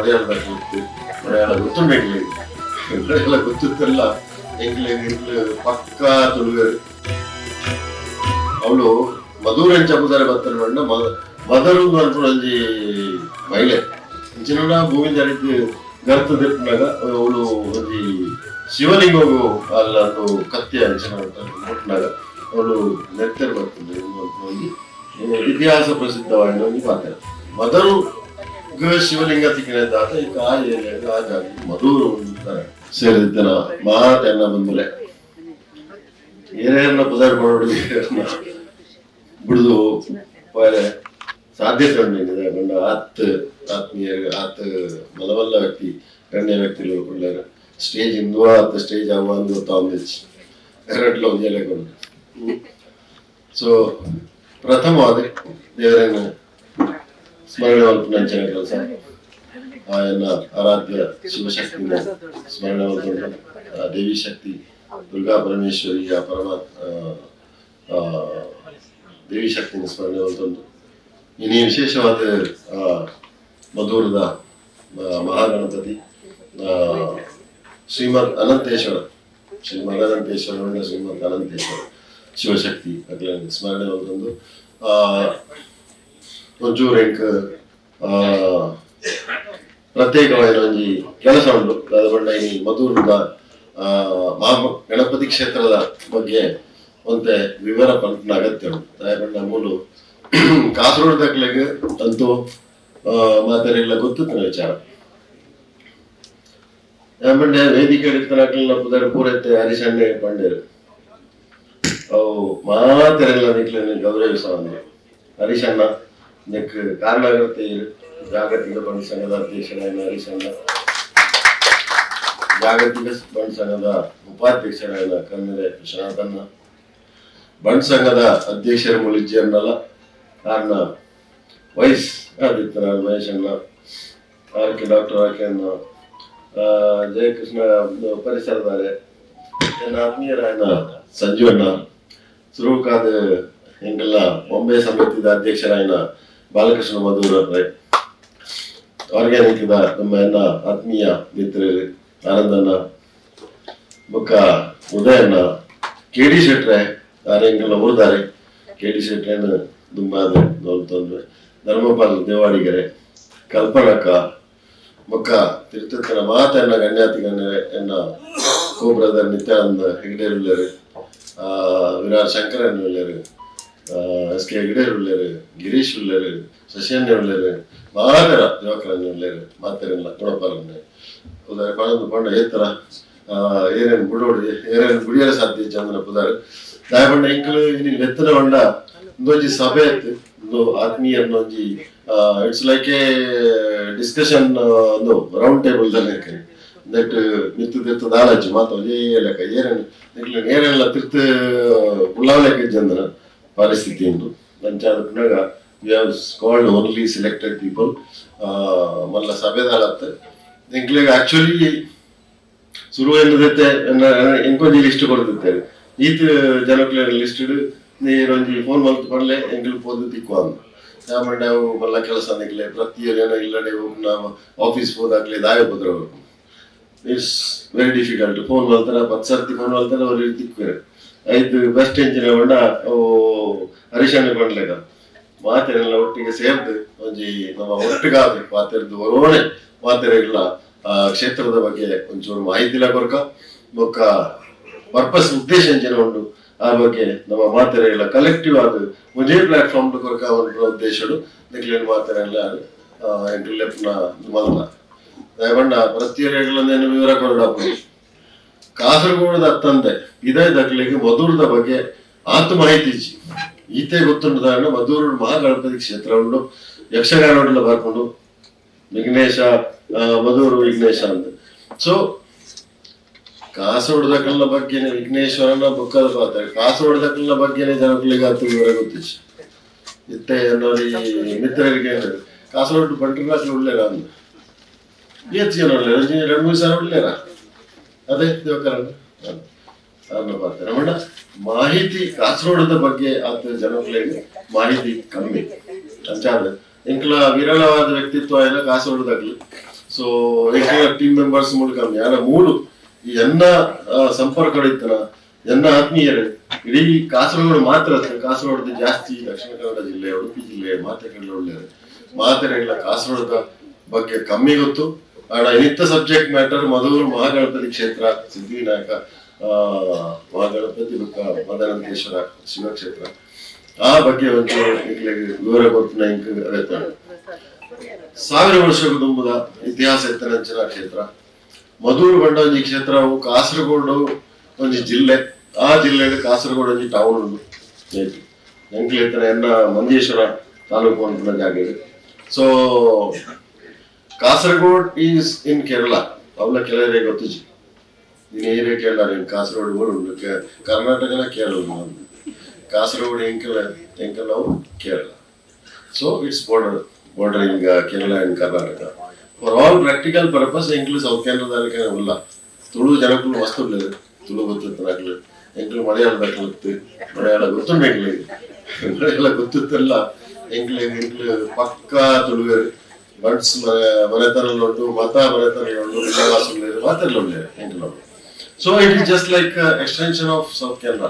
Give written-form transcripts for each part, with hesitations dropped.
ಮಲಯಾಳದಾಗ ಗೊತ್ತು, ಮಲಯಾಳ ಗೊತ್ತುಂಟು ಮಲಯಾಳ ಗೊತ್ತಿತ್ತಲ್ಲ. ಎಂಗ್ಲು ಪಕ್ಕಾ ತುಳುವೇರು. ಅವಳು ಮಧುರನ್ ಚಬುದಾರೆ ಬರ್ತಾನೆ ಬಣ್ಣ ಮದರು ಅನ್ಕೊಂಡು ಒಂಜಿ ಮಹಿಳೆ ಇಂಚಿನ ಭೂಮಿ ಜಾರಿದ್ದು ಗರ್ತ ದಿಟ್ಟಿನಾಗ ಅವಳು ಒಂಜಿ ಶಿವಲಿಂಗ ಅಲ್ಲೊಂದು ಕತ್ತಿ ಅಂಚಿನ ಮುಟ್ಟಿನಾಗ ಅವಳು ನೆತ್ತರು ಬರ್ತದೆ. ಒಂದು ಇತಿಹಾಸ ಪ್ರಸಿದ್ಧವಾದ ಒಂದು ಪಾತ್ರ. ಮದರು ಶಿವಲಿಂಗ ತಿಕ್ಕಿನದಾದ ಈಗ ಆ ಏರಿಯಾಗ ಆ ಜಾಗ ಮಧುರು ಸೇರಿದ್ದನ ಮಾತೆನ್ನ ಬಂದ್ರೆ ಏನೇನ ಪದಾರ್ಥ ಮಾಡೋದು ಬಿಡುದು ಬೇರೆ ಸಾಧ್ಯತೆ ಉಂಟು. ಗಂಡ ಆತ್ಮೀಯ ಮಲವಲ್ಲ ವ್ಯಕ್ತಿ ಗಣ್ಯ ವ್ಯಕ್ತಿಗಳು ಒಳ್ಳೆಯ ಸ್ಟೇಜ್ ಇಂದು ಸ್ಟೇಜ್ ಆಗುವ ಗೊತ್ತಾಂದಿಚ್ಚು ಎರಡ್ಲ ಒಂದು ಎಲೆಗೊಂಡು. ಸೊ ಪ್ರಥಮವಾದ ದೇವರನ್ನು ಸ್ಮರಣೆ ಮಲ್ಪನಂಚಿನ ಕೆಲಸ ಆಯನ ಆರಾಧ್ಯ ಶಿವಶಕ್ತಿನ ಸ್ಮರಣೆ ಮಲ್ಕೊಂಡು ದೇವಿ ಶಕ್ತಿ ದುರ್ಗಾ ಪರಮೇಶ್ವರಿಯ ದೇವಿ ಶಕ್ತಿನ ಸ್ಮರಣೆ ಮಲ್ಕೊಂಡು ಇನ್ನೇ ವಿಶೇಷವಾದ ಮಧುರದ ಮಹಾಗಣಪತಿ ಶ್ರೀಮದ್ ಅನಂತೇಶ್ವರ ಶ್ರೀಮದ್ ಅನಂತೇಶ್ವರ ಶಿವಶಕ್ತಿ ಅಗ್ಲ ಸ್ಮರಣೆ ಮಲ್ಕೊಂಡು ಒಂಚೂರು ಎಂಕ್ ಪ್ರತ್ಯೇಕವಾದ ಒಂಜಿ ಕೆಲಸ ಉಂಟು. ಅದ ಬಣ್ಣ ಈ ಮಧುರದ ಗಣಪತಿ ಕ್ಷೇತ್ರದ ಬಗ್ಗೆ ಒಂತೆ ವಿವರ ಪಂಪಿನ ಅಗತ್ಯ ಉಂಟು. ಬಣ್ಣ ಮೂಲು ಕಾಸರಗೋಡು ದಾಖಲೆಗೆ ಅಂತೂ ಮಾತಾಡಿಲ್ಲ ಗೊತ್ತಿತ್ತು ವಿಚಾರ. ಬಂಡೆ ವೇದಿಕೆ ಹಿಡಿತನಾಕಲಿನ ಪುದರ್ ಪೂರೈತೆ ಹರಿಶಣ್ಣೆ ಪಂಡೇರು ಅವು ಮಾತಾಡಿಲ್ಲ ನಿಕ್ಲೇನೆ ಗೌರವಿಸ ಅಂದ್ರೆ ಹರಿಶಣ್ಣ ನೆಕ್ ಕಾರಣಾಗತ್ತೆ ಜಾಗತಿಕ ಬಂಡ್ ಸಂಘದ ಅಧ್ಯಕ್ಷರಾದ ಹರಿಶಣ್ಣ, ಜಾಗತಿಕ ಬಂಡ್ ಸಂಘದ ಉಪಾಧ್ಯಕ್ಷರಾದ ಕನ್ನಡ ವಿಶ್ವನಾಥಣ್ಣ, ಬಂಡ್ ಸಂಘದ ಅಧ್ಯಕ್ಷರ ಮುಳಿಜ್ಜಿ ಅನ್ನಲ್ಲ ಕಾರಣ ವೈಸ್ ಆದಿತ್ಯನ ಮಹೇಶಣ್ಣ, ಆರ್ಕೆ ಡಾಕ್ಟರ್ ಆಕೆಯನ್ನ ಜಯಕೃಷ್ಣ ಪರಿಸರದಾರೆ ನನ್ನ ಆತ್ಮೀಯರಾಯನ ಸಂಜೀವಣ್ಣ, ಸುರೂಕಾದ ಎಂಗೆಲ್ಲ ಬೊಂಬೆ ಸಮಿತಿದ ಅಧ್ಯಕ್ಷರಾಯನ ಬಾಲಕೃಷ್ಣ ಮಧುರ, ಆರ್ಗ್ಯಾನಿಕ್ ನಮ್ಮ ಎಲ್ಲ ಆತ್ಮೀಯ ಮಿತ್ರರು ಆನಂದಣ್ಣ, ಬೊಕ್ಕ ಉದಯಣ್ಣ, ಕೆಡಿ ಶೆಟ್ರೆ ಯಾರೆಂಗೆಲ್ಲ ಓದಾರೆ ಕೆಡಿ ಶೆಟ್ರೇನು ದುಂಬಾದ ನೋಡ್ತಂದ್ರೆ ಧರ್ಮಪಾಲ್ ದೇವಾಡಿಗೆರೆ, ಕಲ್ಪನಕ್ಕ, ಬೊಕ್ಕ ತಿರುತನ ಮಾತನ್ನ ಗಣ್ಯಾತಿ ಗಣ್ಯರೆ ಎನ್ನ ಕೋ ಬ್ರದರ್ ನಿತ್ಯಾನಂದ ಹೆಗ್ಡೇರ್ ಉಳ್ಳೇರು, ವಿರಾಟ್ ಶಂಕರನ್ ಉಳ್ಳೇರು, ಎಸ್ ಕೆ ಹೆಗ್ಡೇರ್ ಉಳ್ಳೇರು, ಗಿರೀಶ್ ಉಳ್ಳೇರು, ಶಶಿಯನ್ನೇ ಉಳ್ಳೇರು, ಮಾದರ ದಿವಾಕರನ್ನೇ ಉಳ್ಳೇರು, ಮಾತೆರೆಲ್ಲ ಗುಣಪಾಲನ್ನೇ ಉದಾರ ಪಣದು ಪಂಡ ಏತರ ಏನೇನು ಬುಡೋಡಿ ಏನೇನು ಗುಡಿಯರ ಸಾಧ್ಯ ಚಂದನ ಪುದಾರ ದಾಯಬಂಡ ಇಂಕಲು ಇನ್ನು ನೆತ್ತನ ಬಂಡ ಒಂದೊಂಜಿ ಸಭೆ ಇತ್ತು ಒಂದು ಆತ್ಮೀಯ ಒಂಜಿ ಇಟ್ಸ್ ಲೈಕ್ ಎ ಡಿಸ್ಕಷನ್ ಒಂದು ರೌಂಡ್ ಟೇಬಲ್ ದಲ್ಲಿ ನೆಟ್ ನಿತ್ತು ತಿರ್ತು ದಾಲಾಜಿ ಮಾತು ಒಂದೇ ಲೆಕ್ಕ ಏನೆಲ್ಲ ತಿರ್ತು ಉಳ್ಳಾವಲೆಕ್ಕ ಚಂದನ ಪರಿಸ್ಥಿತಿ ಉಂಟು ನಂಚಾದ ಪುನಗ we have called only selected people ಮಲ್ಲ ಸಭೆದಾಲತ್ತ ಎಂಕ್ಲೆಗ್ ಆಕ್ಚುಲಿ ಶುರು ಎನ್ನದೈತೆ ಎಂಕೊಂಜಿ ಲಿಸ್ಟ್ ಕೊಡ್ತಿರ್ತೇವೆ ಈತ ಜನಕ್ಲೆ ಲಿಸ್ಟ್ ನೀರೊಂಜಿ ಫೋನ್ ಮಲ್ತು ಪಡ್ಲೆ ಎಂಗ್ಲು ಪೋದು ತಿಕ್ಕುವ ಯಾಮಂಡ ಅವು ಮಲ್ಲ ಕೆಲಸ ನಿಕ್ಲೆ ಪ್ರತಿಯೊಂದು ಇಲ್ಲಡೆ ನಾವು ಆಫೀಸ್ ಹೋದಾಗ್ಲೆ ದಾಯ ಪತ್ರ ಇಟ್ಸ್ ವೆರಿ ಡಿಫಿಕಲ್ಟ್. ಫೋನ್ ಮಲ್ತಾರ 10 ಸರ್ತಿ ಫೋನ್ ಮಲ್ತಾರ ಅವ್ರಿಗೆ ತಿಕ್ಕಿರ ಐದು ಬೆಸ್ಟ್ ಎಂಜಿನ ಬಂಡ ಅವು ಹರಿಶಣ್ಣ ಬಂಡ್ಲೆಗ ಮಾತೆರೆಲ್ಲ ಒಟ್ಟಿಗೆ ಸೇರ್ದು ಒಂಜಿ ನಮ್ಮ ಒಟ್ಟಿಗಾದ ಮಾತೆರೆದು ಒರೋಣೆ ಮಾತೆರೆಲ್ಲ ಕ್ಷೇತ್ರದ ಬಗ್ಗೆ ಒಂಚೂರು ಮಾಹಿತಿಲ ಕೊರಕ ಬೊಕ್ಕ ಪರ್ಪಸ್ ಉದ್ದೇಶ ಎಂಜಿನ ಉಂಟು ಆ ಬಗ್ಗೆ ನಮ್ಮ ಮಾತೆರೆಲ್ಲ ಕಲೆಕ್ಟಿವ್ ಆದ ಒಂದೇ ಪ್ಲಾಟ್ಫಾರ್ಮ್ ಕೊರಕ ಒಂದು ಉದ್ದೇಶಡು ನಿಕ್ಲೇನ್ ಮಾತೆರೆಲ್ಲ ಎಂಟ್ಲೆಪ್ನ ಮಲ್ಲ ದಯಬಂಡ ಪ್ರತಿಯೊಂದೇನು ವಿವರ ಕೊರಡಾಪು ಕಾಸರಗೋಡದ ಅತ್ತಂದೆ ಇದೇ ದಕ್ಲಿಗೆ ಮಧುರದ ಬಗ್ಗೆ ಆತ ಮಾಹಿತಿ ಈತೆ ಗೊತ್ತುಂಟು ಮಧುರ ಮಹಾಗಣಪತಿ ಕ್ಷೇತ್ರ ಉಂಟು ಯಕ್ಷಗಾನ ಬರ್ಕೊಂಡು ವಿಘ್ನೇಶ ಮಧುರು ವಿಘ್ನೇಶ ಅಂತ. ಸೊ ಕಾಸರಗೋಡದಕಲ್ನ ಬಗ್ಗೆನೆ ವಿಘ್ನೇಶ್ವರನ ಬುಕ್ಕದ ಪಾತ್ರ ಕಾಸರಗೋಡದಕಲ್ನ ಬಗ್ಗೆನೆ ಜನಗಳಿಗೆ ಆತ ವಿವರ ಗೊತ್ತಿಚ್ಚು ಇತ್ತೆ ಅನ್ನೋರಿ ಮಿತ್ರರಿಗೆ ಕಾಸರಗೋಡು ಬಂಟ್ರನಾಕ್ಲು ಉಳ್ಳೇರ ಅಂದ ಏತ್ ಜನ ಉಳ್ಳೇರ 2-3 ಸಾವಿರ ಉಳ್ಳೇರ ಅದೇ ದೇವಕರನ್ನ ಅದನ್ನ ಪಾತ್ರ ನೋಡ ಮಾಹಿತಿ ಕಾಸರಗೋಡದ ಬಗ್ಗೆ ಆತ ಜನಗಳಿಗೆ ಮಾಹಿತಿ ಕಮ್ಮಿ ಅಂಚಾದ ಇಂಕ್ಲ ವಿರಳವಾದ ವ್ಯಕ್ತಿತ್ವ ಎಲ್ಲ ಕಾಸರಗೋಡದಾಗ್ಲಿ. ಸೊ ಟೀಮ್ ಮೆಂಬರ್ಸ್ ಮೂಲಕ ಯಾರ ಮೂರು ಈ ಎನ್ನ ಸಂಪರ್ಕಗಳಿತ್ತನ ಎನ್ನ ಆತ್ಮೀಯರು ಇಡೀ ಕಾಸರಗೋಡು ಮಾತ್ರ ಕಾಸರಗೋಡು ಜಾಸ್ತಿ ದಕ್ಷಿಣ ಕನ್ನಡ ಜಿಲ್ಲೆ ಉಡುಪಿ ಜಿಲ್ಲೆ ಮಾತೆಕಡಲ ಒಳ್ಳೆಯದು ಮಾತೆಕಡಲ ಕಾಸರಗೋಡದ ಬಗ್ಗೆ ಕಮ್ಮಿ ಗೊತ್ತು ಆಡ ಇನಿತ್ತ ಸಬ್ಜೆಕ್ಟ್ ಮ್ಯಾಟರ್ ಮಧುರು ಮಹಾಗಣಪತಿ ಕ್ಷೇತ್ರ ಸಿದ್ಧಿವಿನಾಯಕ ಮಹಾಗಣಪತಿ ಮದನಂತೇಶ್ವರ ಶಿವಕ್ಷೇತ್ರ ಆ ಬಗ್ಗೆ ಒಂದು ವಿವರ ಗೊತ್ತಿನ ಅಗತ್ಯ 1000 ವರ್ಷಗಳು ತುಂಬುದ ಇತಿಹಾಸ ಎತ್ತನಂಚಿನ ಕ್ಷೇತ್ರ ಮಧುರು ಬಂಡ ಒಂಜಿ ಕ್ಷೇತ್ರವು ಕಾಸರಗೋಡು ಒಂಜಿ ಜಿಲ್ಲೆ ಆ ಜಿಲ್ಲೆಯಲ್ಲಿ ಕಾಸರಗೋಡು ಒಂಜಿ ಟೌನ್ ಉಂಟು ಎಂಕ್ಲೆ ಎತ್ತನ ಎನ್ನ ಮಂಜೇಶ್ವರ ತಾಲೂಕು ಅಂತ ಜಾಗ ಇದೆ so Kasaragod is in Kerala ಅವಳ ಕೆಲವರೇ ಗೊತ್ತಿಜಿ ನೀನು ಏರಿಯಾ ಕೇರಳ ನೀನು ಕಾಸರಗೋಡು ಊರು ಉಂಟು ಕರ್ನಾಟಕನ ಕೇರಳ ಕಾಸರಗೋಡು ಎಂಕಲ್ ನಾವು Kerala so it's bordering Kerala and Karnataka. For all practical purpose, ಎಂಕ್ಲು ಸೌತ್ ಕೇಂದ್ರದಲ್ಲಿ ಇಲ್ಲ ತುಳು ಜನಕ್ಕೂ ವಸ್ತು ತುಳು ಗೊತ್ತಿತ್ತು ಎಂಕ್ಲು ಮಲಯಾಳ ಗೊತ್ತುಂಟು ಮಲಯಾಳ ಗೊತ್ತಿತ್ತಲ್ಲ ಎಂಕ್ಲು ಪಕ್ಕ ತುಳುಗರು ಬಡ್ಸ್ ಮನೆತನಲ್ಲುಂಟು ಮತ ಮನೆತನಲ್ಲುಂಟು ವಿದ್ಯಾಭ್ಯಾಸ ಮಾತೆಲ್ಲ ಎಂಕ್ಲು so it is just like extension of south Kerala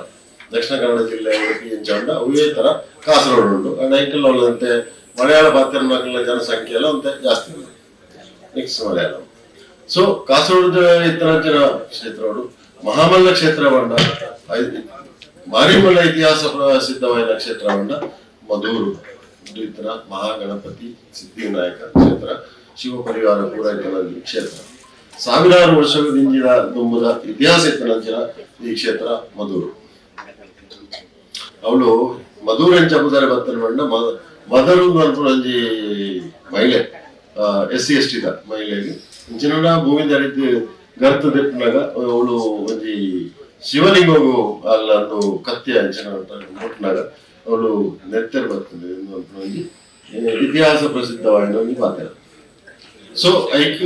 Dakshina Kannada ಜಿಲ್ಲೆ ಉಡುಪಿ ಎಂಚಂಡ ಅವೇ ತರ ಕಾಸರಗೋಡು ಉಂಟು ಅಂಡ್ ಎಂಕ್ಲು ಒಳ್ಳಂತೆ ಮಲಯಾಳ ಭಾಷೆ ಜನಸಂಖ್ಯೆ ಎಲ್ಲ ಒಂದೇ ಜಾಸ್ತಿ ಇದೆ ನೆಕ್ಸ್ಟ್ ಮಲಯಾಳಂ ಸೊ ಕಾಸರಗೋಡು ಇತ್ತೀಚಿನ ಕ್ಷೇತ್ರಗಳು ಮಹಾಮಲ್ಲ ಕ್ಷೇತ್ರ ಬಂಡ ಮಾರಿಮಲ್ಲ ಇತಿಹಾಸ ಪ್ರಸಿದ್ಧವಾದ ಕ್ಷೇತ್ರ ಬಂಡ ಮಧೂರು ಇತರ ಮಹಾಗಣಪತಿ ಸಿದ್ಧಿವಿನಾಯಕ ಕ್ಷೇತ್ರ ಶಿವ ಪರಿವಾರ ಕೂಡ ಇತ್ತನಲ್ಲಿ ಕ್ಷೇತ್ರ ಸಾವಿರಾರು ವರ್ಷಗಳ ಹಿಂದಿನ ತುಂಬುದ ಇತಿಹಾಸ ಇತ್ತನಂಚಿನ ಈ ಕ್ಷೇತ್ರ ಮಧೂರು ಅವಳು ಮಧೂರು ಎಂಚಬುದಾರೆ ಬತ್ತನ ಬಂಡ ಮದರು ಒಂಜಿ ಮಹಿಳೆ SC/ST ಮಹಿಳೆಗೆ ಇಂಚಿನ ಭೂಮಿ ದಳಿದ್ದು ಗರ್ತು ದಿಟ್ಟಿನಾಗ ಅವಳು ಒಂಜಿ ಶಿವಲಿಂಗವು ಅಲ್ಲೊಂದು ಕತ್ತಿಯ ಅಂಚಿನ ಮುಟ್ಟಿನಾಗ ಅವಳು ನೆತ್ತರು ಬರ್ತದೆ ಒಂಜಿ ಇತಿಹಾಸ ಪ್ರಸಿದ್ಧವಾದ ಒಂದು ಮಾತಾಡ ಸೊ ಐಕ್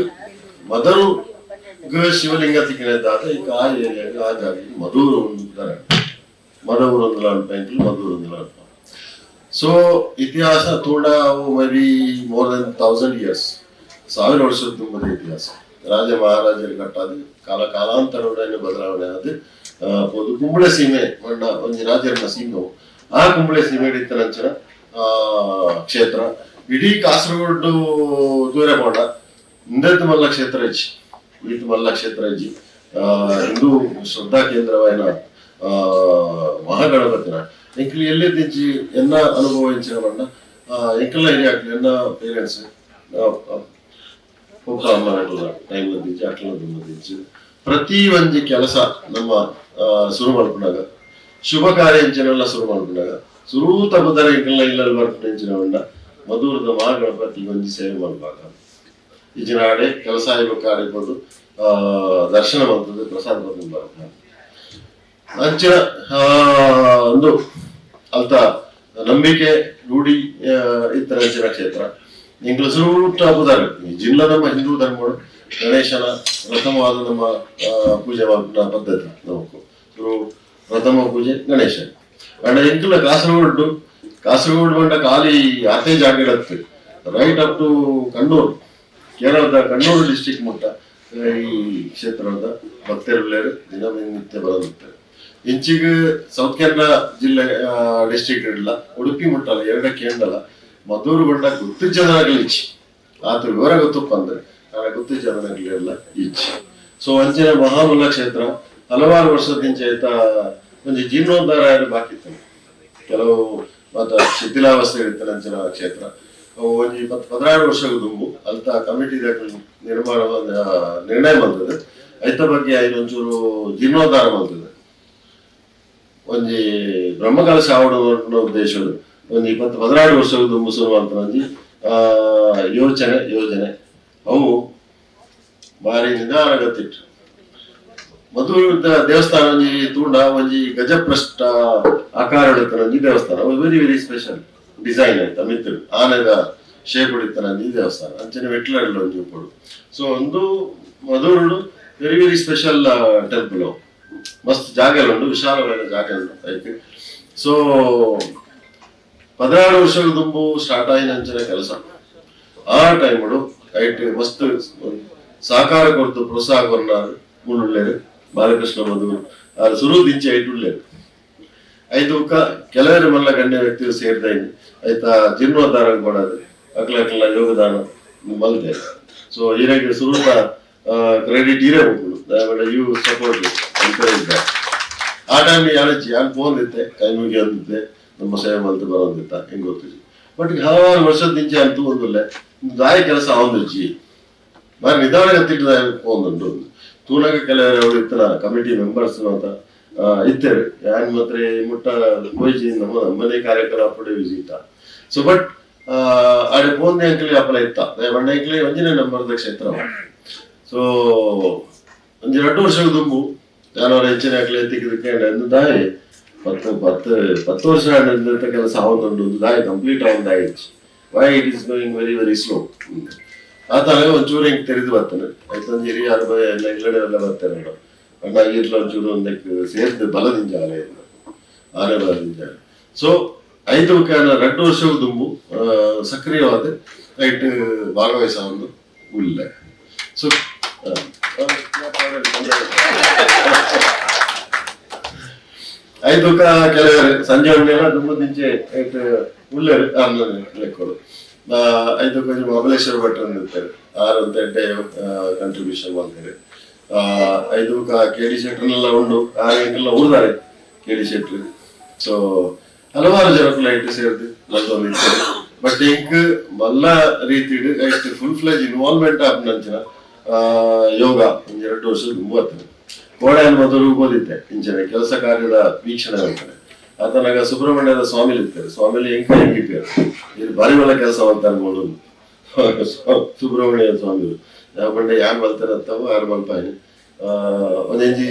ಮದರು ಶಿವಲಿಂಗ ತಿಕ್ಕಿನದ್ದಾದ ಈಗ ಆ ಏರಿಯಾಗ ಆ ಜಾಗ ಮಧೂರು ಒಂದು ಮಧೂರು ಒಂದು ಲಾಂಡ್ ಮಧೂರು ಒಂದು ಲಾಂಡ್ ಸೊ ಇತಿಹಾಸ ತೋಡ ಮೇಬಿ ಮೋರ್ ದೆನ್ 1000 years 1000 ವರ್ಷದ ತುಂಬದ ಇತಿಹಾಸ ರಾಜ ಮಹಾರಾಜರು ಕಟ್ಟಾದ ಕಾಲಾಂತರವನ್ನು ಬದಲಾವಣೆ ಆದ ಒಂದು ಕುಂಬಳೆ ಸೀಮೆ ಮಣ್ಣ ಒಂದು ರಾಜರನ್ನ ಸೀಮೆ ಆ ಕುಂಬಳೆ ಸೀಮೆ ಇತ್ತನಂಚಿನ ಕ್ಷೇತ್ರ ಇಡೀ ಕಾಸರಗೋಡು ದೂರ ಮಾಡ ಇಂದತ್ ಮಲ್ಲ ಕ್ಷೇತ್ರ ಇಜ್ಜಿ ಈತ್ ಮಲ್ಲ ಕ್ಷೇತ್ರ ಇಜ್ಜಿ ಹಿಂದೂ ಶ್ರದ್ಧಾ ಕೇಂದ್ರವಾಯಿನ ಮಹಾಗಣಪತಿನ ಎಂಕ್ಲಿ ಎಲ್ಲೇ ದಿಂಚಿ ಎನ್ನ ಅನುಭವ ಎಂಚಿನ ಬಣ್ಣ ಎಂಕಲ್ಲ ಏರಿಯಾ ಆಗ್ಲಿ ಎನ್ನ ಪೇರೆಂಟ್ಸ್ ಒಬ್ಬ ಅಮ್ಮ ಟೈಮ್ ದಿಂಚಿ ಅಕ್ಲ ದಿಂಚಿ ಪ್ರತಿ ಒಂಜಿ ಕೆಲಸ ನಮ್ಮ ಶುರು ಮಾಡ್ಕೊಂಡಾಗ ಶುಭ ಕಾರ್ಯ ಎಂಚಿನೆಲ್ಲ ಶುರು ಮಾಡ್ಕೊಂಡಾಗ ಶುರು ತಪ್ಪದರೆ ಎಂಕಲ್ಲ ಇಲ್ಲಲ್ಲಿ ಬರ್ಕೊಂಡು ಎಂಚಿನ ಬಣ್ಣ ಮಧುರದ ಮಹಾಗಣಪತಿ ಒಂಜಿ ಸೇವೆ ಮಾಡುವಾಗ ಈಜಿನ ಆಡೆ ಕೆಲಸ ಆಗ್ಬೇಕು ಆಡಿಕೊಂಡು ದರ್ಶನ ಮಾಡ್ತದೆ ಪ್ರಸಾದ ಬಂದು ಬರ್ತದೆ ಅಂಚಿನ ಒಂದು ಅಲ್ತ ನಂಬಿಕೆ ರೂಢಿ ಇತರ ಅಂಚಿನ ಕ್ಷೇತ್ರ ಇಂಗ್ಲಿಷ್ ಹಬ್ಬದಾರ ಜಿಲ್ಲಾ ನಮ್ಮ ಹಿಂದೂ ಧರ್ಮಗಳು ಗಣೇಶನ ಪ್ರಥಮವಾದ ನಮ್ಮ ಪೂಜೆ ಮಾಡುವ ಪದ್ಧತಿ ನಾವು ಪ್ರಥಮ ಪೂಜೆ ಗಣೇಶ ಅಂಡ ಎಂಕುಲ ಕಾಸರಗೋಡು ಬಂಡ ಖಾಲಿ ಆತೆ ಜಾಗ ಇಡತ್ತೆ ರೈಟ್ ಅಪ್ ಟು ಕಣ್ಣೂರು ಕೇರಳದ ಕಣ್ಣೂರು ಡಿಸ್ಟ್ರಿಕ್ಟ್ ಮುಟ್ಟ ಈ ಕ್ಷೇತ್ರದ ಭಕ್ತರು ದಿನನಿತ್ಯ ಬರುತ್ತಾರೆ ಇಂಚಿಗೆ ಸೌತ್ ಕೇರಳ ಜಿಲ್ಲೆ ಡಿಸ್ಟ್ರಿಕ್ಟ್ ಇಡಲ್ಲ ಉಡುಪಿ ಮುಟ್ಟಲ್ಲ ಎರಡಕ್ಕೆ ಎಂದಲ್ಲ ಮಧೂರು ಬಂಡ ಗುತ್ತು ಜನಗಳು ಇಚ್ಚಿ ಆತ ವಿವರ ಗೊತ್ತಪ್ಪ ಅಂದ್ರೆ ಗುತ್ತು ಜನಗಳಿರಲ್ಲ ಇಚ್ಚಿ ಸೊ ಅಂಚಿನ ಮಹಾಮಲ್ಲ ಕ್ಷೇತ್ರ ಹಲವಾರು ವರ್ಷದಿಂದ ಒಂದು ಜೀರ್ಣೋದ್ಧಾರ ಬಾಕಿ ಇತ್ತು ಕೆಲವು ಮತ್ತ ಶಿಥಿಲಾವಸ್ಥೆ ಇರ್ತಾರೆ ಅಂಚಿನ ಕ್ಷೇತ್ರ ಒಂಜಿ 16 ವರ್ಷಗಳ ದುಂಬು ಅಲ್ತ ಕಮಿಟಿ ನಿರ್ಣಯ ಮಾಡ್ತದೆ ಐತ ಬಗ್ಗೆ ಒಂಚೂರು ಜೀರ್ಣೋದ್ಧಾರ ಮಾಡ್ತದೆ ಒಂಜಿ ಬ್ರಹ್ಮಕಲಶ ಆವಡ ಉದ್ದೇಶಗಳು ಒಂದು 16 ವರ್ಷಗಳ ದುಂಬು ಶುರು ಮಾಡ್ತಾರೆ ಯೋಜನೆ ಅವು ಭಾರಿ ನಿಧಾನ ಗತ್ತಿಟ್ಟು ಮಧುರ ದೇವಸ್ಥಾನ ಒಂಜಿ ತೂಂಡ ಒಂಜಿ ಗಜಪ್ರಷ್ಟ ಆಕಾರ ಒಂಜಿ ದೇವಸ್ಥಾನ ವೆರಿ ವೆರಿ ಸ್ಪೆಷಲ್ ಡಿಸೈನ್ ಆಯ್ತಾ ಮಿತ್ರ ಆನೆದ ಶೇಪ್ ಹಿಡಿತಾನೆ ದೇವಸ್ಥಾನ ಅಂಚನೆ ಮೆಟ್ಲಲ್ಲಿ ಒಂಜಿ ಉಪ್ಪಡು ಸೊ ಒಂದು ಮಧುರು ವೆರಿ ವೆರಿ ಸ್ಪೆಷಲ್ ಟೆಂಪಲ್ ಮಸ್ತ್ ಜಾಗ ಉಂಟು ವಿಶಾಲವಾದ ಜಾಗ ಉಂಟು ಐತೆ ಸೊ 16 ವರ್ಷಗಳ ತುಂಬು ಸ್ಟಾರ್ಟ್ ಆಯ್ನ ಅಂಚನೆ ಕೆಲಸ ಆ ಟೈಮ್ ಐಟ್ ಮಸ್ತ್ ಸಹಕಾರ ಕೊಡ್ತು ಪ್ರೋತ್ಸಾಹ ಕೊರ್ನಾರು ಮುಳ್ಳುಳ್ಳೇರು ಬಾಲಕೃಷ್ಣ ಮಧು ಅದು ಸುರು ದಿಂಚಿ ಐಟುಳ್ಳೇರು ಐದು ಕೆಲವರು ಮಲ್ಲ ಗಣ್ಯ ವ್ಯಕ್ತಿಗಳು ಸೇರ್ತಾ ಇದ್ವಿ ಆಯ್ತಾ ಜೀರ್ಣೋದ್ಧಾರ ಕೊಡೋದು ಅಕ್ಲ ಯೋಗದಾನ ಮಲ್ತೆ ಸೊ ಹೀಗಾಗಿ ಸುರುತ ಕ್ರೆಡಿಟ್ ಇರೇ ಹೋಗುದು ಯು ಸಪೋರ್ಟ್ ಎಂಕರೇಜ್ ಆ ಟೈಮ್ ಯಾನ್ ಫೋನ್ ಇತ್ತೆ ಕೈ ಮುಗಿ ಅಂದಿದ್ದೆ ನಮ್ಮ ಸೇವೆ ಮಲ್ತು ಬರೋದಿತ್ತ ಹೆಂಗ್ ಗೊತ್ತಿದ್ವಿ ಬಟ್ ಹಲವಾರು ವರ್ಷದ ದಿಂಚೆ ಅಂತೂ ಒಂದಿಲ್ಲ ದಾಯ ಕೆಲಸ ಅವೊಂದಿಜ್ಜಿ ಬಾರಿ ನಿಧಾನ ತಿಟ್ಟಿದ ಫೋನ್ ತೂನಾಗ ಕೆಲವರು ಅವರು ಇತ್ತನ ಕಮಿಟಿ ಮೆಂಬರ್ಸ್ ಅಂತ ಇತ್ತೇವೆ ಯಾನ್ ಮಾತ್ರ ಮುಟ್ಟ ಹೋಯ್ಜಿ ನಮ್ಮ ಮನೆ ಕಾರ್ಯಕ್ರಮ ವಿಸಿಟ್ ಸೊ ಬಟ್ ಆಡೆ ಫೋನ್ ಅಂಕಲಿ ಅಪಲ ಇತ್ತ ಒಂಡೆ ಅಂಕಲಿ ಒಂಜಿನ ನಂಬರ್ದ ಕ್ಷೇತ್ರ ಸೊ ಒಂಜಿ 2 ವರ್ಷದ ದುಂಬು ನಾನು ಹೆಚ್ಚಿನ ಅಂಕಲಿ ತೆಗೆದಕ್ಕೆ ದಾಯಿ 10 ವರ್ಷ ಕೆಲಸ ಆವೊಂದುಂಡು ದಾಯಿ ಕಂಪ್ಲೀಟ್ ಆವೊಂದಾಯಿಚ್ಚು why it is going very very slow ಆತನ ಒಂಚೂರು ಹಿಂಗೆ ತೆರೆದು ಬರ್ತಾನೆ ಆಯ್ತು ಹಿರಿಯ ಎಲ್ಲ ಇಲ್ಲಡೆ ಬರ್ತಾರೆ ನೋಡು ಅಣ್ಣ ಈರ್ಲ ಒಂಚೂರು ಒಂದಕ್ಕೆ ಸೇರಿದ ಬಲದಿಂದ ಆನೆ ಬಲದಿಂದ ಸೊ 5 2 ವರ್ಷದ ದುಂಬು ಸಕ್ರಿಯವಾದ ರೈಟ್ ಭಾಗವಹಿಸ ಒಂದು ಉಳ್ಳೆ ಸೊ ಐದು ಕೆಲವರು ಸಂಜೆ ಒಂದೆಲ್ಲ ತುಂಬ ದಿಂಚೆ ಉಳ್ಳೆ ಲೆಕ್ಕರು ಐದು ಕೊಂಚ ಮಬಲೇಶ್ವರ ಭಟ್ರು ಇರ್ತಾರೆ 6 ಗಂಟೆ ಕಂಟ್ರಿಬ್ಯೂಷನ್ ಮಾಡ್ತಾರೆ ಐದು KD ಶೆಟ್ರನ್ನೆಲ್ಲ ಉಂಡು 6 ಗಂಟೆಲ್ಲ ಉಳಿದಾರೆ KD ಶೆಟ್ರು ಸೊ ಹಲವಾರು ಜನಕ್ಕೂ ಲೈಟ್ ಸೇರಿದು ಮತ್ತೊಂದು ಬಟ್ ಇಂಕ್ ಮಲ್ಲ ರೀತಿ ಫುಲ್ ಫ್ಲೆಜ್ ಇನ್ವಾಲ್ವ್ಮೆಂಟ್ ಆಪ್ನಂಚಿನ ಯೋಗ 2 ವರ್ಷದ 30 ಕೋಡೆಯನ್ನು ಮೊದಲು ಓದಿದ್ದೆ ಇಂಚನೆ ಕೆಲಸ ಕಾರ್ಯದ ವೀಕ್ಷಣೆ ಅಂತಾನೆ ಆತನಾಗ ಸುಬ್ರಹ್ಮಣ್ಯದ ಸ್ವಾಮಿಲಿ ಇರ್ತಾರೆ ಸ್ವಾಮಿಲಿ ಹೆಂಗಿರ್ತಾರೆ ಇಲ್ಲಿ ಬಾರಿ ಒಳ್ಳೆ ಕೆಲಸ ಅಂತ ಅನ್ಬೋದು ಸುಬ್ರಹ್ಮಣ್ಯ ಸ್ವಾಮಿಗಳು ಯಾವ ಬಂಡೆ ಯಾರು ಬರ್ತಾರೆ ಅಂತವು ಯಾರು ಮಲ್ಪಾಯಿ ಒಂದೆಂಜಿ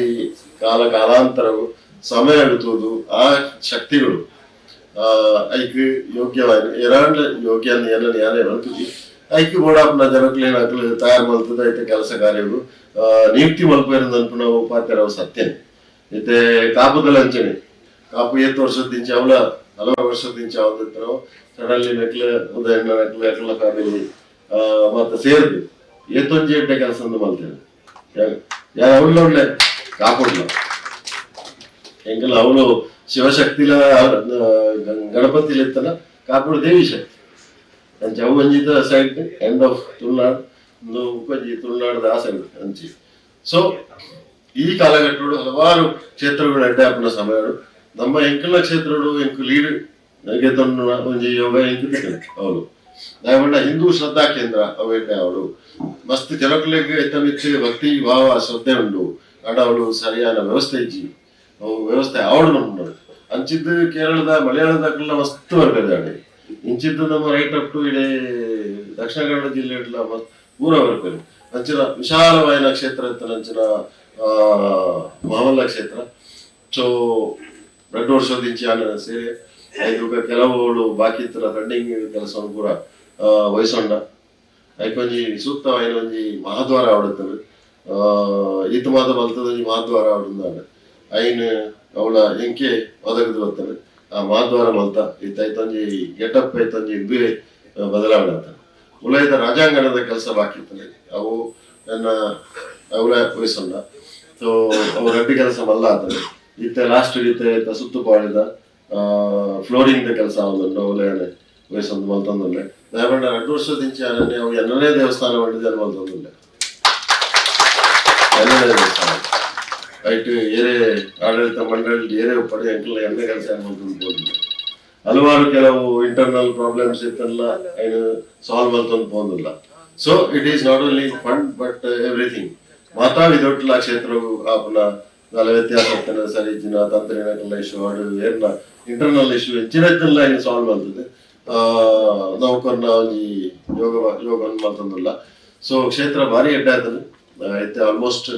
ಕಾಲಾಂತರವು ಸಮಯ ಬಿತ್ತುವುದು ಆ ಶಕ್ತಿಗಳು ಐಕ್ ಯೋಗ್ಯವಾದ ಎರಾಂಡ್ ಯೋಗ್ಯ ಯಾರೇ ಬರ್ತದೆ ಐಕ್ ಬೋಡಾಪ್ನ ಜನಕ್ಲೇನಾಗ್ಲಿ ತಯಾರು ಮಲ್ತದ ಐತೆ ಕೆಲಸ ಕಾರ್ಯಗಳು ನಿಯುಕ್ತಿ ಮಲ್ಪಿರೋದು ಅನ್ಪುನ ಉಪಾಧ್ಯಾಯರು ಸತ್ಯನೇ ಐತೆ ಕಾಪುದಲ್ಲ ಅಂಚನೆ ಕಾಪು 8 ವರ್ಷದ ದಿಂಚ ಅವಳ ಹಲವಾರು ವರ್ಷದ ದಿಂಚ ಅವತ್ತು ನಾವು ಸಡನ್ಲಿ ನೆಕ್ಲ ಉದಯಣ್ಣ ನೆಕ್ಲ ಎಕ್ಲ ಫ್ಯಾಮಿಲಿ ಮತ್ತೆ ಸೇರಿದ್ವಿ ಏತೊಂಜಿ ಎಡ್ಡೆ ಕೆಲಸ ಮಲ್ತೇನೆ ಯಾರು ಅವಳು ಒಳ್ಳೆ ಕಾಪುಡ್ಲ ಹೆಂಗಲ್ಲ ಅವಳು ಶಿವಶಕ್ತಿಲ ಗಣಪತಿಲಿ ಇತ್ತಲ್ಲ ಕಾಪುಡು ದೇವಿ ಶಕ್ತಿ ಅಂಚೆ ಅವು ಒಂಜಿದ ಸೈಡ್ ಎಂಡ್ ಆಫ್ ತುಳುನಾಡು ಒಂದು ಉಪಂಜಿ ತುಳುನಾಡದ ಆ ಸೈಡ್ ಅಂಚಿ ಸೊ ಈ ಕಾಲಘಟ್ಟಗಳು ಹಲವಾರು ಕ್ಷೇತ್ರಗಳು ಅಡ್ಡಾಪನ ಸಮಯಗಳು ನಮ್ಮ ಎಂಕಲ ಕ್ಷೇತ್ರಗಳು ಎಂಕು ಲೀಡ್ ಗೆದ್ದೊಂಡು ಒಂಜಿ ಯೋಗ ಎಂಕು ಅವಳು ದಯಮಂಡ ಹಿಂದೂ ಶ್ರದ್ಧಾ ಕೇಂದ್ರ ಅವೆಡ್ಡೆ ಅವಳು ಮಸ್ತ್ ಜನಗಳಿಗೆ ಎತ್ತಮಿಚ್ಚಿ ಭಕ್ತಿ ಭಾವ ಶ್ರದ್ಧೆ ಉಂಡು ಅಡ ಅವಳು ಸರಿಯಾದ ವ್ಯವಸ್ಥೆ ಇಜ್ಜಿ ಅವು ವ್ಯವಸ್ಥೆ ಅವಳು ನಮ್ಮ ಅಂಚಿದ್ದು ಕೇರಳದ ಮಲಯಾಳದಾಗೆಲ್ಲ ಮಸ್ತ್ ಬರ್ಬೇದಾಡಿ ಇಂಚಿದ್ದು ನಮ್ಮ ರೈಟ್ ಅಪ್ ಟು ಇಡೀ ದಕ್ಷಿಣ ಕನ್ನಡ ಜಿಲ್ಲೆ ಪೂರ ಬರ್ಬೇಕು ಅಂಚಿನ ವಿಶಾಲವಾದ ಕ್ಷೇತ್ರ ಇರ್ತದೆ ಅಂಚಿನ ಮಹಮಲ್ಲ ಕ್ಷೇತ್ರ ಸೊ 2 ವರ್ಷದ ಇಂಚಿ ಸೇರಿ ಐದು ಕೆಲವುಗಳು ಬಾಕಿ ಇತ್ತರ ರನ್ನಿಂಗ್ ಕೆಲಸವನ್ನು ಪೂರ ವಹಿಸೋಣ ಐಕೊಂಜಿ ಸೂಕ್ತವಾದ ಒಂಜಿ ಮಹಾದ್ವಾರ ಆವಡುತ್ತದೆ ಈತ ಮಾತ ಬಲ್ತದೊಂಜಿ ಮಹಾದ್ವಾರ ಆವಡುಂದಾಡ ಐನ್ ಅವಳ ಎಂಕೆ ಒದಗದು ಬರ್ತಾನೆ ಆ ಮಹಾದ್ವಾರ ಮಲ್ತ ಐತೊಂಜಿ ಗೆಟಪ್ ಐತೊಂಜಿ ಬದಲಾವಣೆ ಆಗ್ತಾನೆ ಉಳಿದ ರಾಜಾಂಗಣದ ಕೆಲಸ ಬಾಕಿ ಇರ್ತದೆ ಅವು ನನ್ನ ಅವಳ ವಹಿಸೋಣ ಸೊ ಅವು ಗಡ್ಡಿ ಕೆಲಸ ಮಲ್ಲ ಆಗ್ತದೆ ಇತ್ತ ಲಾಸ್ಟ್ ಇತ್ತ ಸುತ್ತು ಪಾಡಿದ ಫ್ಲೋರಿಂಗ್ ಕೆಲಸ ಅವನು ಅವಲೇನೆ ವಯಸ್ಸೊಂದು ಮಲ್ತೊಂದಲ್ಲೇ ದಯಮಾಡಿ 2 ವರ್ಷದ ಇಂಚೆ ಅವು ಎಲ್ಲನೇ ದೇವಸ್ಥಾನ ಮಾಡಿದೆ ಮಲ್ತೊಂದಲ್ಲೇ ಎಲ್ಲನೇ ದೇವಸ್ಥಾನ ಐಟ್ ಏರೇ ಆಡಳಿತ ಮಂಡಳಿ ಏರೇ ಪಡೆ ಅಂಕಲ್ ಎಣ್ಣೆ ಕೆಲಸ ಮಲ್ತೊಂದು ಹಲವಾರು ಕೆಲವು ಇಂಟರ್ನಲ್ ಪ್ರಾಬ್ಲಮ್ಸ್ ಇತ್ತಲ್ಲ ಏನು ಸಾಲ್ವ್ ಮಲ್ತೊಂದು ಹೋದಿಲ್ಲ so it is not only fund but everything ಮಾತಾ ವಿದೌಟ್ಲ ಕ್ಷೇತ್ರವು ಆಪನ ನಾಳೆ ವ್ಯತ್ಯಾಸ ಆಗ್ತಾನೆ ಸರಿ ಇಚ್ಚಿನ ತಂತ್ರಿನ ಇಶ್ಯೂ ಆಡು ಏನ ಇಂಟರ್ನಲ್ ಇಶ್ಯೂ ಹೆಚ್ಚಿನ ಏನು ಸಾಲ್ವ್ ಆಗ್ತದೆ ನೌಕರ್ನ ಒಂಜಿ ಯೋಗ ಮಾಡ್ತಂದಿಲ್ಲ ಸೊ ಕ್ಷೇತ್ರ ಭಾರಿ ಎಡ್ಡೆ ಆಗ್ತದೆ ಐತೆ ಆಲ್ಮೋಸ್ಟ್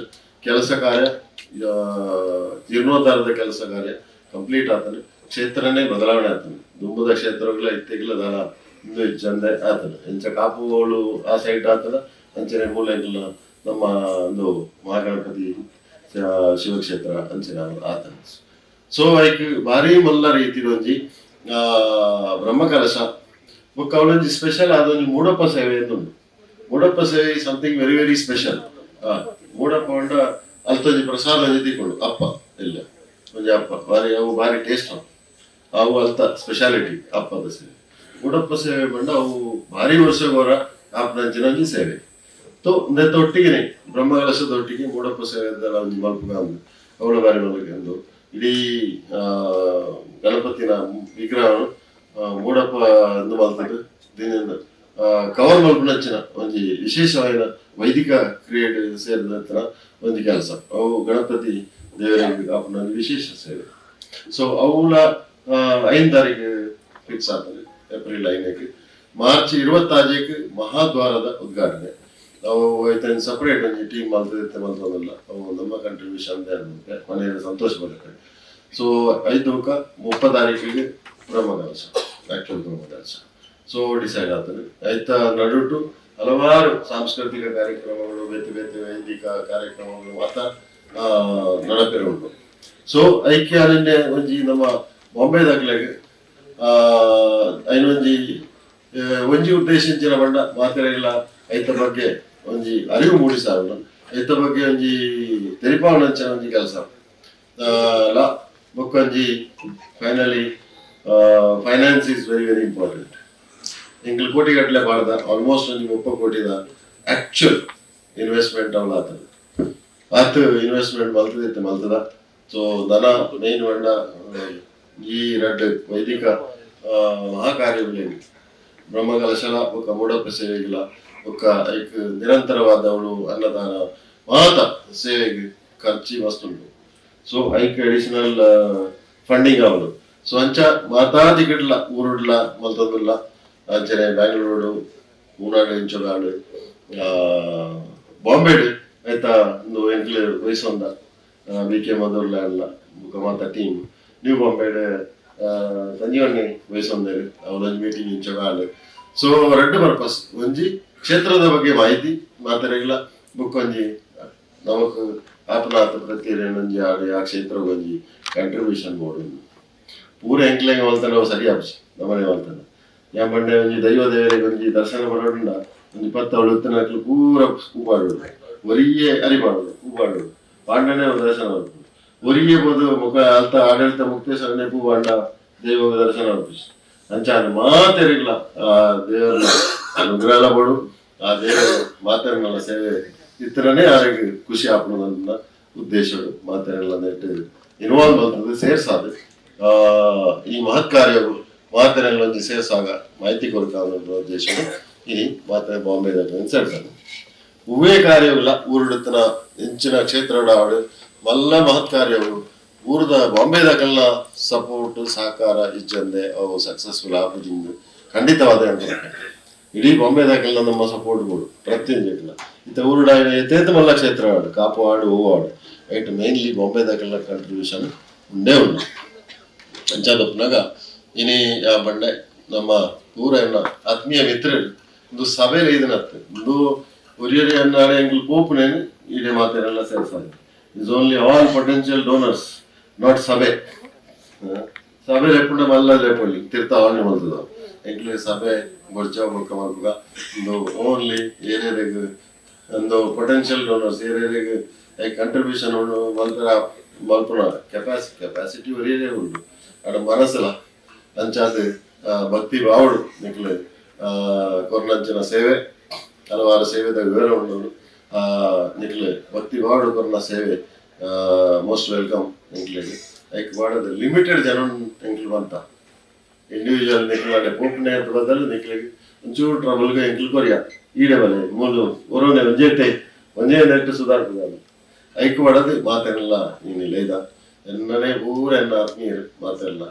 ಕೆಲಸ ಕಾರ್ಯ ಜೀರ್ಣೋದ್ಧಾರದ ಕೆಲಸ ಕಾರ್ಯ ಕಂಪ್ಲೀಟ್ ಆಗ್ತಾನೆ ಕ್ಷೇತ್ರನೇ ಬದಲಾವಣೆ ಆಗ್ತಾನೆ ದುಂಬದ ಕ್ಷೇತ್ರಗಳ ಇತ್ತೆಗಿಲ್ಲ ದಾನ ಇಂದು ಚಂದೆ ಆಗ್ತದೆ ಎಂಚ ಕಾಪುಗಳು ಆ ಸೈಡ್ ಆಗ್ತದ ಅಂಚನೆ ಮೂಲೆಗಳ ನಮ್ಮ ಒಂದು ಮಹಾಗಣಪತಿ ಶಿವಕ್ಷೇತ್ರ ಅಂಚಿನ ಆತನ ಸೊ ಐಕ್ ಭಾರಿ ಮಲ್ಲ ರೀತಿ ಒಂಜಿ ಬ್ರಹ್ಮಕಲಶ ಬುಕ್ ಅವಳೊಂಜಿ ಸ್ಪೆಷಲ್ ಆದೊಂಜಿ ಮೂಡಪ್ಪ ಸೇವೆ ಉಂಟು ಮೂಡಪ್ಪ ಸೇವೆ ಸಮಥಿಂಗ್ ವೆರಿ ವೆರಿ ಸ್ಪೆಷಲ್. ಮೂಡಪ್ಪ ಹೊಂಡ ಅಲ್ತೊಂಜಿ ಪ್ರಸಾದ ಒಂಜಿ ತಿಕ್ಕೊಂಡು ಅಪ್ಪ ಇಲ್ಲ ಒಂಜಿ ಅಪ್ಪ ಬಾರಿ ಅವು ಬಾರಿ ಟೇಸ್ಟ್ ಅವು ಅಲ್ತ ಸ್ಪೆಷಾಲಿಟಿ ಅಪ್ಪದ ಸೇವೆ. ಮೂಡಪ್ಪ ಸೇವೆ ಬಂಡ ಅವು ಭಾರಿ ವರ್ಷಗೋರ ಆಪ್ನಂಚಿನ ಒಂಜಿ ಸೇವೆ ಒಟ್ಟಿಗೆ ಬ್ರಹ್ಮಕಲಶದ ಒಟ್ಟಿಗೆ ಮೂಡಪ್ಪ ಸೇವೆ ಒಂಜಿ ಮಲ್ಪುಗ ಅವಳ ಬಾರಿ ಮಲ್ಪಗೆ ಒಂದು ಇಡೀ ಗಣಪತಿನ ವಿಗ್ರಹವನ್ನು ಮೂಡಪ್ಪ ಎಂದು ಮಲ್ತದ್ದು ದಿನ ಕವರ್ ಮಲ್ಪನಂಚಿನ ಒಂಜಿ ವಿಶೇಷವಾದ ವೈದಿಕ ಕ್ರಿಯೇಟ್ ಸೇರಿದಂತ ಒಂದು ಕೆಲಸ ಅವು ಗಣಪತಿ ದೇವರಿಗೆ ಆಪನ ವಿಶೇಷ ಸೇವೆ. ಸೊ ಅವಳ 5 ತಾರೀಕು ಫಿಕ್ಸ್ ಆಗ್ತದೆ ಏಪ್ರಿಲ್ 5ಕ್ಕೆ. ಮಾರ್ಚ್ 26ಕ್ಕೆ ಮಹಾದ್ವಾರದ ಉದ್ಘಾಟನೆ. ನಾವು ಸಪರೇಟ್ ಒಂದು ಟೀಮ್ ಮಲ್ತದಲ್ಲ ಅವು ನಮ್ಮ ಕಂಟ್ರಿಬ್ಯೂಷನ್ ಮನೆಯಲ್ಲಿ ಸಂತೋಷ ಪಡ್ತಾರೆ. ಸೊ 30 ತಾರೀಕಿಗೆ Brahmakalasha actual Brahmakalasha so decide ಆಗ್ತದೆ ಆಯ್ತಾ. ನಡುಟು ಹಲವಾರು ಸಾಂಸ್ಕೃತಿಕ ಕಾರ್ಯಕ್ರಮಗಳು ಬೇತೆ ಬೇತೆ ವೈದಿಕ ಕಾರ್ಯಕ್ರಮಗಳು ಮಾತ ನಡಪೆರೆ ಉಂಟು. ಸೊ ಐಕ್ಯ ನಿನ್ನೆ ಒಂಜಿ ನಮ್ಮ ಬಾಂಬೆದಾಗ್ಲಾಗ ಒಂಜಿ ಉದ್ದೇಶಿಂಚಿನ ಬಂಡ ಮಾತೆರೆಲ್ಲ ಐತ ಬಗ್ಗೆ ಒಂಜಿ ಅರಿವು ಮೂಡಿಸಾರ ಐತ ಬಗ್ಗೆ ಒಂಜಿ ತೆರಿಪಾವಣಂಚಿನ ಒಂಜಿ ಕೆಲಸ ಬೊಕ್ಕೊಂಜಿ finally finance is very very important. ಎಂಕ್ಲು ಕೋಟಿ ಗಟ್ಟಲೆ ಬಾರ್ದ ಆಲ್ಮೋಸ್ಟ್ ಒಂಜಿ 30 ಕೋಟಿದ ಆಕ್ಚುಲ್ ಇನ್ವೆಸ್ಟ್ಮೆಂಟ್ ಅವಳ ಇನ್ವೆಸ್ಟ್ಮೆಂಟ್ ಮಲ್ತದ. ಸೊ ದನ ಮೇನ್ ಬಂಡ ಈ 2 ವೈದಿಕ ಮಹಾಕಾರ್ಯಗಳಿಗೆ ಬ್ರಹ್ಮಕಲಶಲ ಒಕ್ಕ ಮೂಡಪ್ಪ ಸೇವೆಗಿಲ್ಲ ಒಕ್ಕ ಐಕ್ ನಿರಂತರವಾದ ಅವಳು ಅನ್ನದಾನ ಮಾತ ಸೇವೆಗೆ ಖರ್ಚಿ ಮಸ್ತ್ ಉಂಟು. ಸೊ ಐಕ್ ಅಡಿಷನಲ್ ಫಂಡಿಂಗ್ ಅವಳು. ಸೊ ಅಂಚ ಮಾತಾದಿ ಗಿಡ್ಲ ಊರುಡ್ಲ ಮಲ್ತದಿಲ್ಲ ಅಂಚನೆ ಬ್ಯಾಂಗ್ಳೂರು ಊರಾಡು ಇಂಚೋಗಾಡು ಬಾಂಬೆಡ್ ಆಯ್ತಾ ಒಂದು ಎಂಕ್ಲು ವಯಸ್ಸೊಂದ BK ಮಧುರ್ಲ ಮಾತ ಟೀಮ್ ನ್ಯೂ ಬಾಂಬೆಡ್ ಸಂಜೀವಣ್ಣಿ ವಯಸ್ಸೊಂದೇರು ಅವಳೊಂದು ಮೀಟಿಂಗ್ ಇಂಚೋಗಾಡು. ಸೊ 2 ಪರ್ಪಸ್ ಒಂಜಿ ಕ್ಷೇತ್ರದ ಬಗ್ಗೆ ಮಾಹಿತಿ ಮಾತಾಡಿಲ್ಲ ಬುಕ್ ಒಂಜಿ ನಮಕ್ ಆಪನಾಥ ಪ್ರತಿ ಒಂಜಿ ಆಡು ಆ ಕ್ಷೇತ್ರ ಒಂಜಿ ಕಂಟ್ರಿಬ್ಯೂಷನ್ ಮಾಡೋದು ಪೂರ ಎಂಕ್ಲೆಂಗೆ ಹೊಲ್ತಾನೆ ಅವು ಸರಿ ಆಪ್ಸಿ ನಮ್ಮನೆ ಹೊಲ್ತಾನೆ ಯಾ ಬಂಡೆ ಒಂಜಿ ದೈವ ದೇವರಿಗೆ ಒಂಜಿ ದರ್ಶನ ಮಾಡೋಣ ಒಂಜಿ 10 ಪೂರ ಕೂಪಾಡೋದು ಒರಿಯೇ ಅರಿಬಾಡೋದು ಕೂಪಾಡೋದು ಪಾಂಡನೇ ದರ್ಶನ ಮಾಡ್ಬೋದು ಒರಿಯೇ ಬೋದು ಮುಖ ಅಲ್ತ ಆಡಳಿತ ಮುಕ್ತೇಶ್ವರನೇ ಪೂವಾಂಡ ದೈವ ದರ್ಶನ ಮಾಡ್ತೀವಿ ಅಂಚ ಮಾತೆರಿಲ್ಲ ಆ ದೇವರ ಅನುಗ್ರಹ ಬಡು ಆ ದೇವರ ಮಾತೆರನ್ನೆಲ್ಲ ಸೇವೆ ಇತರನೇ ಯಾರಿಗೆ ಖುಷಿ ಆಪಣದ ಉದ್ದೇಶಗಳು ಮಾತೆರೆಲ್ಲ ನೆಟ್ಟು ಇನ್ವಾಲ್ವ್ ಆಗ್ತದೆ ಸೇರ್ಸಾದ ಈ ಮಹತ್ ಕಾರ್ಯವು ಮಾತೆರೆಲ್ಲ ಒಂಜಿ ಸೇರ್ಸಾಗ ಮಾಹಿತಿ ಕೊಡ್ತಾವ ಉದ್ದೇಶಗಳು ಈ ಮಾತೆ ಬಾಂಬೆದಾಗ ಸೇರ್ತಾನೆ. ಉವೇ ಕಾರ್ಯವಿಲ್ಲ ಊರುಡತನ ಹೆಂಚಿನ ಕ್ಷೇತ್ರ ಆಡು ಮಲ್ಲ ಮಹತ್ ಕಾರ್ಯವು ಊರದ ಬಾಂಬೆದಾಗೆಲ್ಲ ಸಪೋರ್ಟ್ ಸಹಕಾರ ಇಜ್ಜಂದೆ ಅವು ಸಕ್ಸಸ್ಫುಲ್ ಆಗುದಿಂದ ಖಂಡಿತವಾದ ಇಡೀ ಬಾಂಬೆದಾಗೆಲ್ಲ ನಮ್ಮ ಸಪೋರ್ಟ್ ಕೊಡು ಪ್ರತಿಯೊಂದಿಲ್ಲ ಇತ್ತ ಊರುಡ ಎತ್ತೇತ ಮಲ್ಲ ಕ್ಷೇತ್ರ ಆಡು ಕಾಪು ಆಡು ಹೂ ಆಡು ರೈಟ್ ಮೇನ್ಲಿ ಬಾಂಬೆದಾಗೆಲ್ಲ ಕಂಟ್ರಿಬ್ಯೂಷನ್ ಉಂಡೇ ಉಂಟು ಅಂಚಾದಪ್ಪನಾಗ ಇನಿ ಯಾ ಬಂಡೆ ನಮ್ಮ ಪೂರ ಆತ್ಮೀಯ ಮಿತ್ರರು ಒಂದು ಸಭೆಯಲ್ಲಿ ಇದನ್ನತ್ತೆ ಒಂದು ಒರಿಯರಿ ಅನ್ನಾಡೆ ಎಂಗ್ಲು ಪೋಪುನೇನು ಇಡೀ ಮಾತೆರೆಲ್ಲ ಸೇರ್ಸಾಗ is only all potential donors not ಸಭೆ ಸಭೆ ಲೆಪ್ಪುಂಡ ಮಲ್ಲ ಲೆಪ್ಪಳ್ಳಿ ತಿರ್ತಾ ಆಳ್ನೆ ಮಲ್ತದ ಎಂಕ್ಲೆ ಸಭೆ ಗೊರ್ಜ ಬೊಕ್ಕ ಮಲ್ಪುಗ ಒಂದು ಓನ್ಲಿ ಏರಿಯಾದಾಗ ಒಂದು ಪೊಟೆನ್ಷಿಯಲ್ ಡೋನರ್ಸ್ ಏರಿಯಾದಾಗ ಕಂಟ್ರಿಬ್ಯೂಷನ್ ಉಂಡು ಮಲ್ಪುನ ಕೆಪಾಸಿಟಿ ಒರಿಯೇ ಉಂಡು ಅಡ ಮನಸ್ಸಲ್ಲ ಅಂಚಾದ ಭಕ್ತಿ ಬಾವಡು ನಿಕ್ಲೆ ಕೊರ್ನಂಚಿನ ಸೇವೆ ಹಲವಾರು ಸೇವೆದಾಗ ವಿವರ ಉಂಡು ನಿಕ್ಲೆ ಭಕ್ತಿ ಬಾವಡು ಕೊರ್ನ ಸೇವೆ ಮೋಸ್ಟ್ ವೆಲ್ಕಮ್ ಎಂಕ್ಲೆಗೆ ಐಕ್ ಬಾಡದ ಲಿಮಿಟೆಡ್ ಜನ ಎಂಕ್ಲು ಬಂತ ಇಂಡಿವಿಜುವಲ್ ನಿಕ್ಲೆ ಪೋಪನೆ ಬದಲು ನಿಕ್ಲೆಗೆ ಒಂಚೂರು ಟ್ರಬಲ್ಗೆ ಎಂಕ್ಲು ಕೊರಿಯ ಈಡೆ ಬಲೆ ಮೂಲು ಒರೋನೆ ಒಂದೇ ನೆಟ್ಟು ಸುಧಾರಿಸಿದ ಐಕ್ ಬಾಡದು ಮಾತೆಲ್ಲ ನೀನಿಲ್ಲ ಇದ ಎನ್ನನೇ ಪೂರ ಎನ್ನ ಆತ್ಮೀಯರು ಮಾತೆಲ್ಲ.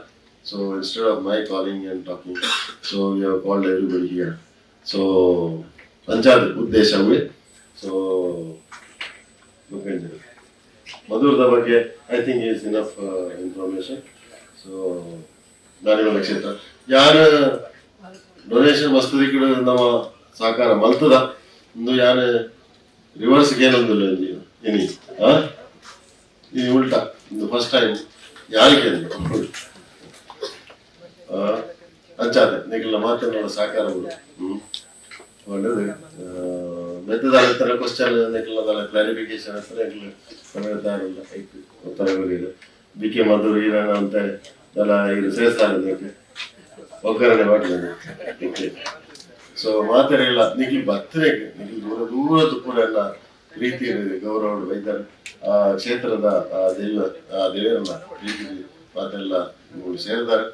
So instead of my calling and talking so you have called everybody here. So ಅಂಚಾದ ಉದ್ದೇಶವೇ ಸೊ ಮಧುರದ ಬಗ್ಗೆ I think is enough information. So ದಾನಿಮಲ್ಲ ಕ್ಷೇತ್ರ ಯಾರು ಡೊನೇಷನ್ ಮಸ್ತದಿ ಕೂಡ ನಮ್ಮ ಸಹಕಾರ ಮಲ್ತದ ಒಂದು ಯಾರು ರಿವರ್ಸ್ಗೆ ಏನೊಂದಿಲ್ಲ ಏನಿ ಈ ಉಲ್ಟಾ ಇದು ಫಸ್ಟ್ ಟೈಮ್ ಯಾರಿಗೆ ಅಂಚಾದ ನಿಖಿಲ ಮಾತನಾಡ ಸಹಕಾರ ಒಳ್ಳೆದು ಬೆತ್ತದ ಕ್ವಶನ್ ಕ್ಲಾರಿಫಿಕೇಶನ್ ಹತ್ರ ಸಮಯದಾರಲ್ಲ ಉತ್ತರ ಬರೀದು ಬಿಕೆ ಮಧು ಈರಣ್ಣ ಅಂತ ಎಲ್ಲ ಇದು ಸೇರಿಸಾಡೋದಕ್ಕೆ ಒಗ್ಗರಣೆ ಮಾಡಲಿದೆ. ಸೊ ಮಾತಾಡಿಲ್ಲ ನಿಖಿಲ್ ಬರ್ತನೆಗೆ ನಿಖಿಲ್ ದೂರದ ಕೂಡ ಎಲ್ಲ ಪ್ರೀತಿ ಗೌರವ ವೈದ್ಯರು ಆ ಕ್ಷೇತ್ರದ ಆ ದೇವರನ್ನ ಪ್ರೀತಿ ಮಾತೆಲ್ಲ ಸೇರಿದ್ದಾರೆ.